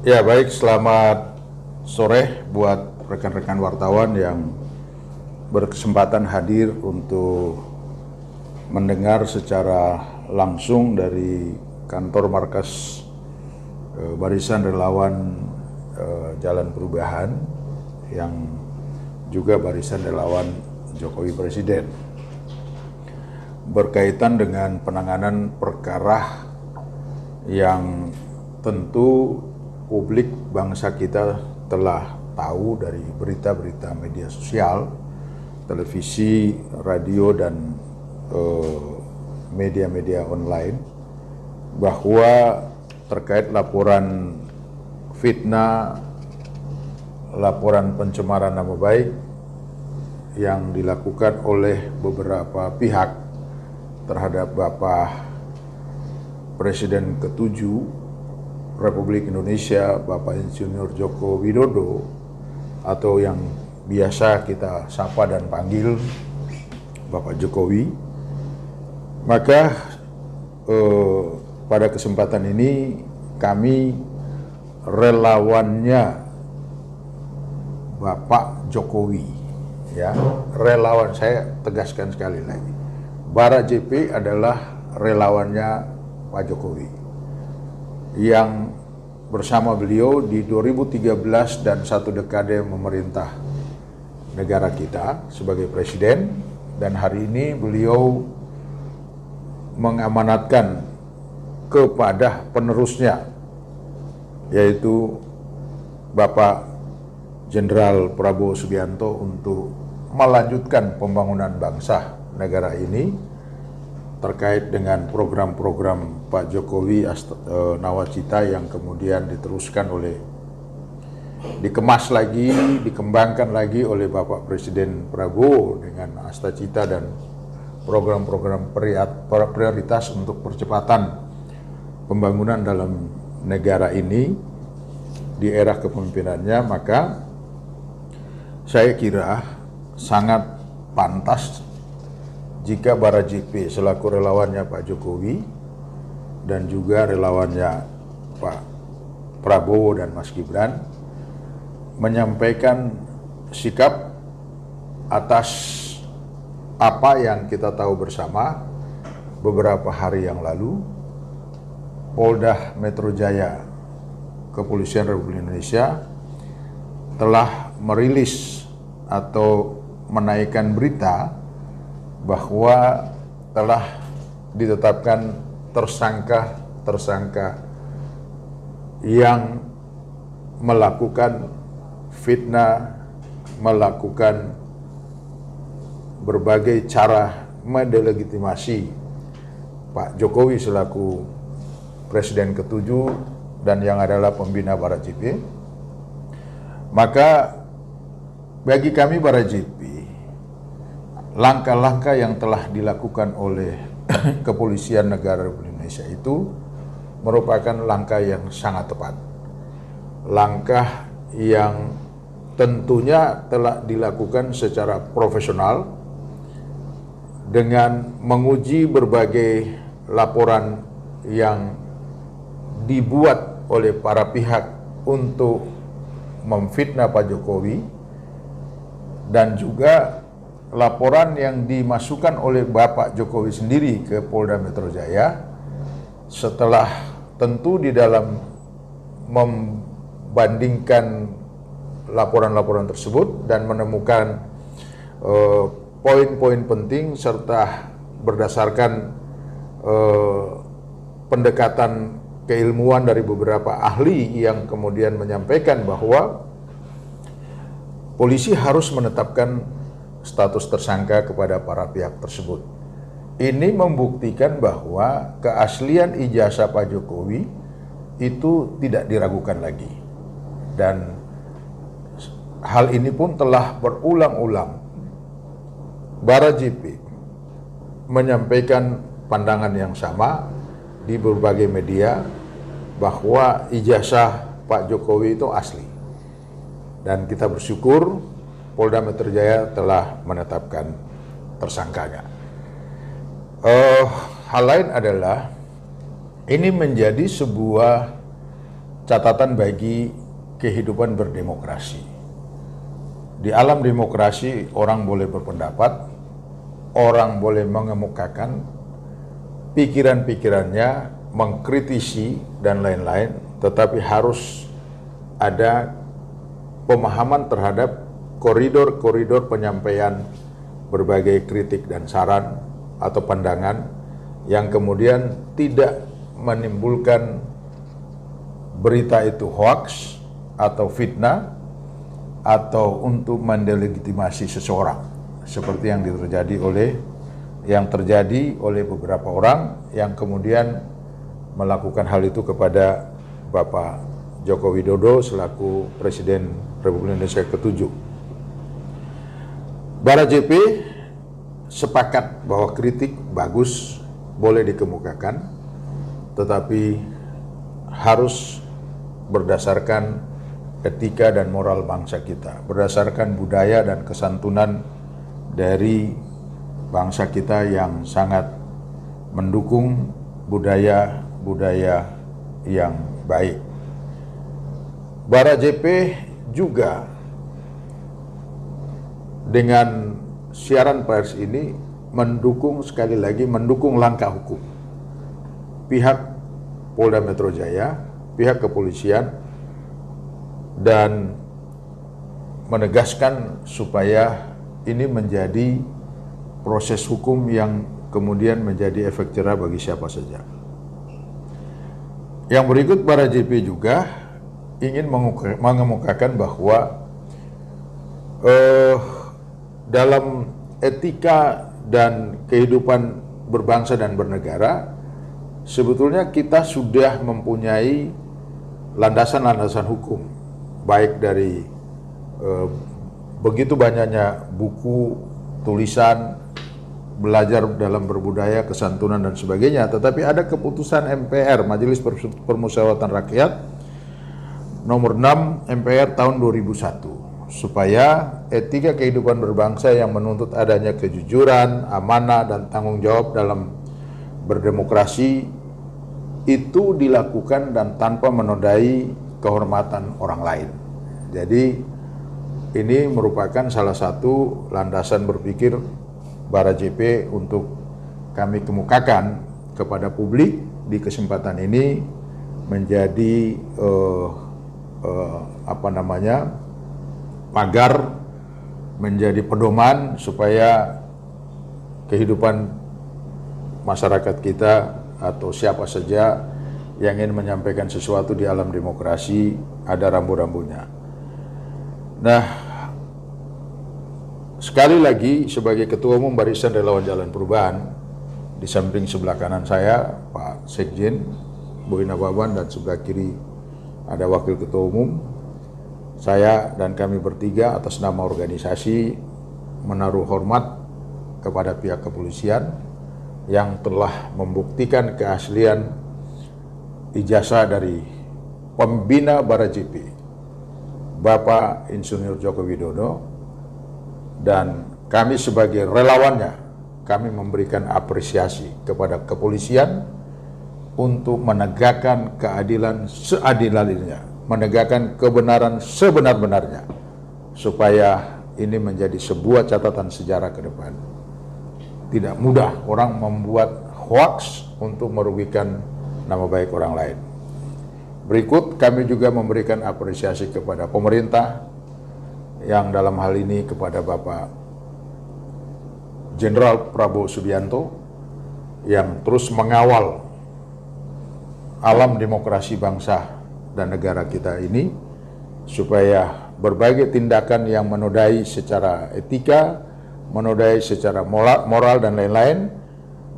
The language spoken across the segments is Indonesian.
Ya baik, selamat sore buat rekan-rekan wartawan yang berkesempatan hadir untuk mendengar secara langsung dari kantor markas Barisan Relawan Jalan Perubahan yang juga Barisan Relawan Jokowi Presiden berkaitan dengan penanganan perkara yang tentu publik bangsa kita telah tahu dari berita-berita media sosial, televisi, radio, dan media-media online bahwa terkait laporan fitnah, laporan pencemaran nama baik yang dilakukan oleh beberapa pihak terhadap Bapak Presiden ke-7 Republik Indonesia, Bapak Insinyur Joko Widodo, atau yang biasa kita sapa dan panggil Bapak Jokowi. Maka pada kesempatan ini kami relawannya Bapak Jokowi, ya, relawan, saya tegaskan sekali lagi, Bara JP adalah relawannya Pak Jokowi yang bersama beliau di 2013 dan satu dekade memerintah negara kita sebagai presiden, dan hari ini beliau mengamanatkan kepada penerusnya yaitu Bapak Jenderal Prabowo Subianto untuk melanjutkan pembangunan bangsa negara ini terkait dengan program-program Pak Jokowi Nawacita yang kemudian diteruskan dikemas lagi, dikembangkan lagi oleh Bapak Presiden Prabowo dengan Astacita dan program-program prioritas untuk percepatan pembangunan dalam negara ini di era kepemimpinannya. Maka saya kira sangat pantas jika Bara JP selaku relawannya Pak Jokowi dan juga relawannya Pak Prabowo dan Mas Gibran menyampaikan sikap atas apa yang kita tahu bersama beberapa hari yang lalu Polda Metro Jaya Kepolisian Republik Indonesia telah merilis atau menaikkan berita bahwa telah ditetapkan tersangka yang melakukan fitnah, melakukan berbagai cara mendelegitimasi Pak Jokowi selaku Presiden ke-7 dan yang adalah pembina Bara JP. Maka bagi kami Bara JP, langkah-langkah yang telah dilakukan oleh Kepolisian Negara Republik Indonesia itu merupakan langkah yang sangat tepat. Langkah yang tentunya telah dilakukan secara profesional dengan menguji berbagai laporan yang dibuat oleh para pihak untuk memfitnah Pak Jokowi, dan juga laporan yang dimasukkan oleh Bapak Jokowi sendiri ke Polda Metro Jaya setelah tentu di dalam membandingkan laporan-laporan tersebut dan menemukan poin-poin penting serta berdasarkan pendekatan keilmuan dari beberapa ahli yang kemudian menyampaikan bahwa polisi harus menetapkan status tersangka kepada para pihak tersebut. Ini membuktikan bahwa keaslian ijazah Pak Jokowi itu tidak diragukan lagi. Dan hal ini pun telah berulang-ulang Bara JP menyampaikan pandangan yang sama di berbagai media bahwa ijazah Pak Jokowi itu asli. Dan kita bersyukur Polda Metro Jaya telah menetapkan tersangkanya. Hal lain adalah ini menjadi sebuah catatan bagi kehidupan berdemokrasi. Di alam demokrasi orang boleh berpendapat, orang boleh mengemukakan pikiran-pikirannya, mengkritisi dan lain-lain, tetapi harus ada pemahaman terhadap koridor-koridor penyampaian berbagai kritik dan saran atau pandangan yang kemudian tidak menimbulkan berita itu hoax atau fitnah atau untuk mendelegitimasi seseorang seperti yang terjadi oleh beberapa orang yang kemudian melakukan hal itu kepada Bapak Joko Widodo selaku Presiden Republik Indonesia ke-7. Bara JP sepakat bahwa kritik bagus, boleh dikemukakan, tetapi harus berdasarkan etika dan moral bangsa kita, berdasarkan budaya dan kesantunan dari bangsa kita yang sangat mendukung budaya-budaya yang baik. Bara JP juga dengan siaran pers ini sekali lagi mendukung langkah hukum pihak Polda Metro Jaya, pihak kepolisian, dan menegaskan supaya ini menjadi proses hukum yang kemudian menjadi efek jerah bagi siapa saja. Yang berikut, Bara JP juga ingin mengemukakan bahwa dalam etika dan kehidupan berbangsa dan bernegara, sebetulnya kita sudah mempunyai landasan-landasan hukum, baik dari begitu banyaknya buku, tulisan, belajar dalam berbudaya, kesantunan dan sebagainya, tetapi ada keputusan MPR, Majelis Permusyawaratan Rakyat nomor 6 MPR tahun 2001, supaya etika kehidupan berbangsa yang menuntut adanya kejujuran, amanah dan tanggung jawab dalam berdemokrasi itu dilakukan dan tanpa menodai kehormatan orang lain. Jadi ini merupakan salah satu landasan berpikir Bara JP untuk kami kemukakan kepada publik di kesempatan ini menjadi pagar, menjadi pedoman supaya kehidupan masyarakat kita atau siapa saja yang ingin menyampaikan sesuatu di alam demokrasi ada rambu-rambunya. Nah, sekali lagi sebagai Ketua Umum Barisan Relawan Jalan Perubahan, di samping sebelah kanan saya Pak Sekjen Boy Nababan dan sebelah kiri ada Wakil Ketua Umum, saya dan kami bertiga atas nama organisasi menaruh hormat kepada pihak kepolisian yang telah membuktikan keaslian ijazah dari pembina Bara JP, Bapak Insinyur Joko Widodo, dan kami sebagai relawannya, kami memberikan apresiasi kepada kepolisian untuk menegakkan keadilan seadil-adilnya, menegakkan kebenaran sebenar-benarnya, supaya ini menjadi sebuah catatan sejarah ke depan. Tidak mudah orang membuat hoax untuk merugikan nama baik orang lain. Berikut kami juga memberikan apresiasi kepada pemerintah, yang dalam hal ini kepada Bapak Jenderal Prabowo Subianto yang terus mengawal alam demokrasi bangsa dan negara kita ini, supaya berbagai tindakan yang menodai secara etika, menodai secara moral dan lain-lain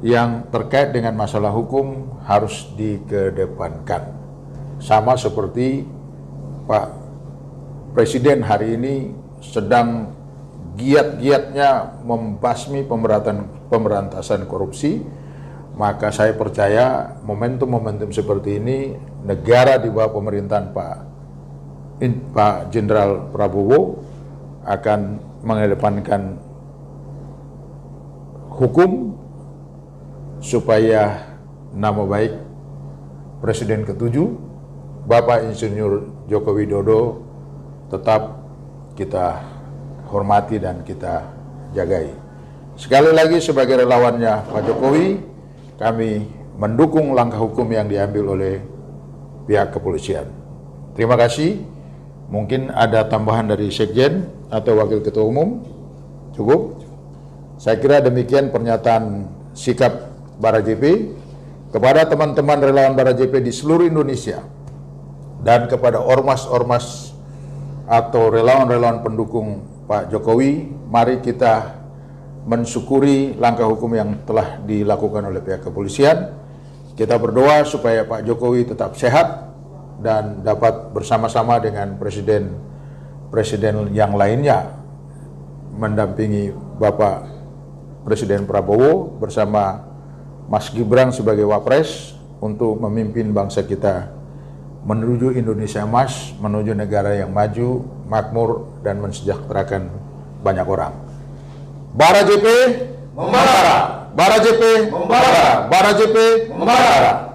yang terkait dengan masalah hukum harus dikedepankan. Sama seperti Pak Presiden hari ini sedang giat-giatnya membasmi pemberantasan korupsi, maka saya percaya momentum-momentum seperti ini negara di bawah pemerintahan Pak Jenderal Prabowo akan mengedepankan hukum supaya nama baik Presiden ke-7 Bapak Insinyur Joko Widodo tetap kita hormati dan kita jagai. Sekali lagi sebagai relawannya Pak Jokowi, kami mendukung langkah hukum yang diambil oleh pihak kepolisian. Terima kasih. Mungkin ada tambahan dari Sekjen atau Wakil Ketua Umum? Cukup? Saya kira demikian pernyataan sikap Barajepi kepada teman-teman relawan Barajepi di seluruh Indonesia dan kepada ormas-ormas atau relawan-relawan pendukung Pak Jokowi. Mari kita mensyukuri langkah hukum yang telah dilakukan oleh pihak kepolisian. Kita berdoa supaya Pak Jokowi tetap sehat dan dapat bersama-sama dengan presiden yang lainnya mendampingi Bapak Presiden Prabowo bersama Mas Gibran sebagai Wapres untuk memimpin bangsa kita menuju Indonesia Emas, menuju negara yang maju, makmur, dan mensejahterakan banyak orang. Barajepi membara, Barajepi membara, Barajepi membara.